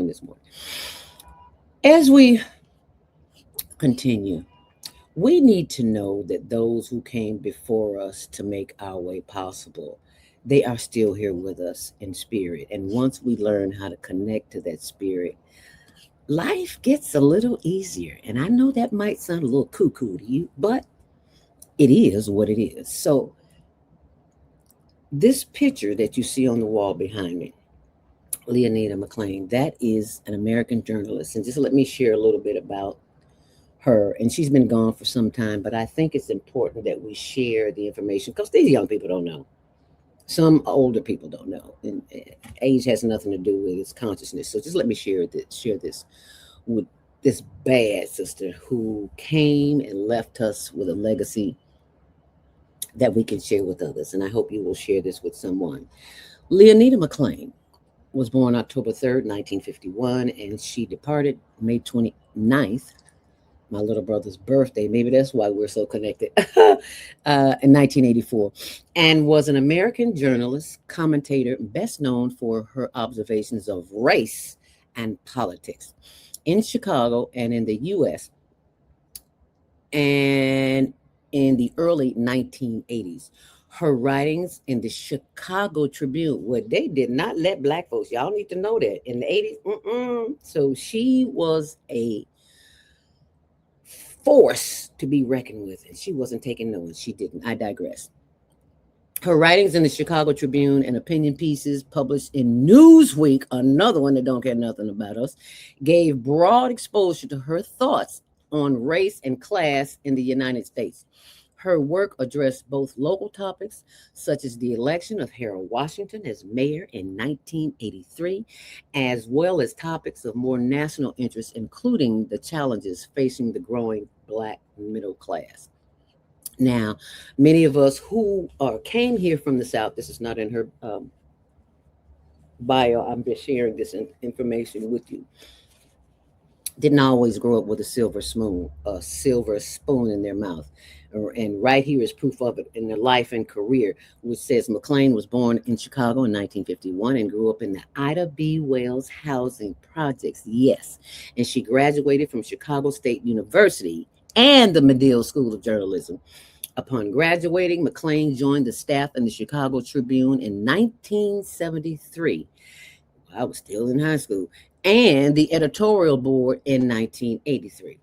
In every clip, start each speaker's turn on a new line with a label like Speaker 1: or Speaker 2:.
Speaker 1: one this morning. As we continue, we need to know that those who came before us to make our way possible, they are still here with us in spirit. And once we learn how to connect to that spirit, life gets a little easier. And I know that might sound a little cuckoo to you, but it is what it is. So, this picture that you see on the wall behind me, Leanita McClain, that is an American journalist. And just let me share a little bit about her. And she's been gone for some time, but I think it's important that we share the information because these young people don't know. Some older people don't know. And age has nothing to do with its consciousness. So just let me share this with this bad sister who came and left us with a legacy that we can share with others. And I hope you will share this with someone. Leanita McClain was born October 3rd, 1951, and she departed May 29th, my little brother's birthday. Maybe that's why we're so connected, in 1984, and was an American journalist, commentator, best known for her observations of race and politics in Chicago and in the U.S. and in the early 1980s. Her writings in the Chicago Tribune, where they did not let black folks, y'all need to know that, in the 80s. So she was a force to be reckoned with, and she wasn't taking no one. She didn't. I digress. Her writings in the Chicago Tribune and opinion pieces published in Newsweek, another one that don't care nothing about us, gave broad exposure to her thoughts on race and class in the United States. Her work addressed both local topics, such as the election of Harold Washington as mayor in 1983, as well as topics of more national interest, including the challenges facing the growing Black middle class. Now, many of us who came here from the South, this is not in her bio, I'm just sharing this information with you, didn't always grow up with a silver spoon in their mouth. And right here is proof of it in their life and career, which says McClain was born in Chicago in 1951 and grew up in the Ida B. Wells housing projects. Yes. And she graduated from Chicago State University and the Medill School of Journalism. Upon graduating, McClain joined the staff in the Chicago Tribune in 1973. I was still in high school, and the editorial board in 1983.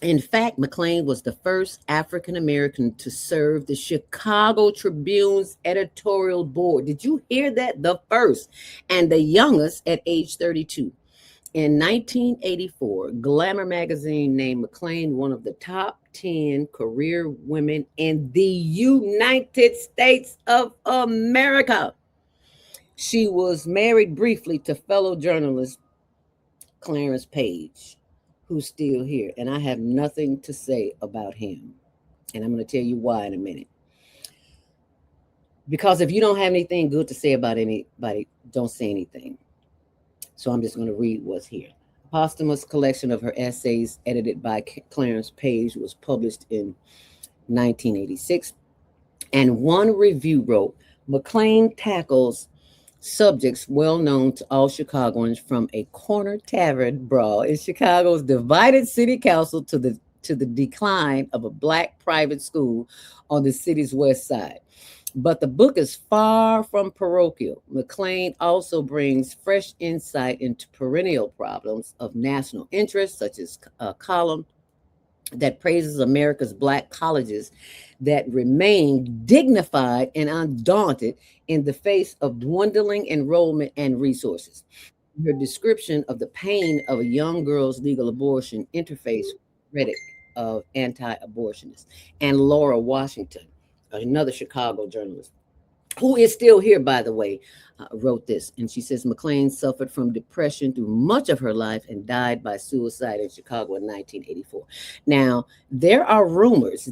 Speaker 1: In fact, McClain was the first African American to serve the Chicago Tribune's editorial board. Did you hear that? The first, and the youngest at age 32. In 1984, Glamour magazine named McClain one of the top 10 career women in the United States of America. She was married briefly to fellow journalist Clarence Page, who's still here. And I have nothing to say about him. And I'm going to tell you why in a minute. Because if you don't have anything good to say about anybody, don't say anything. So I'm just going to read what's here. A posthumous collection of her essays, edited by Clarence Page, was published in 1986. And one review wrote, McClain tackles subjects well known to all Chicagoans, from a corner tavern brawl in Chicago's divided city council to the decline of a Black private school on the city's west side. But the book is far from parochial. McClain also brings fresh insight into perennial problems of national interest, such as a column that praises America's Black colleges that remain dignified and undaunted in the face of dwindling enrollment and resources. Her description of the pain of a young girl's legal abortion interface with critic of anti-abortionists. And Laura Washington, another Chicago journalist, who is still here, by the way, wrote this. And she says McClain suffered from depression through much of her life and died by suicide in Chicago in 1984. Now, there are rumors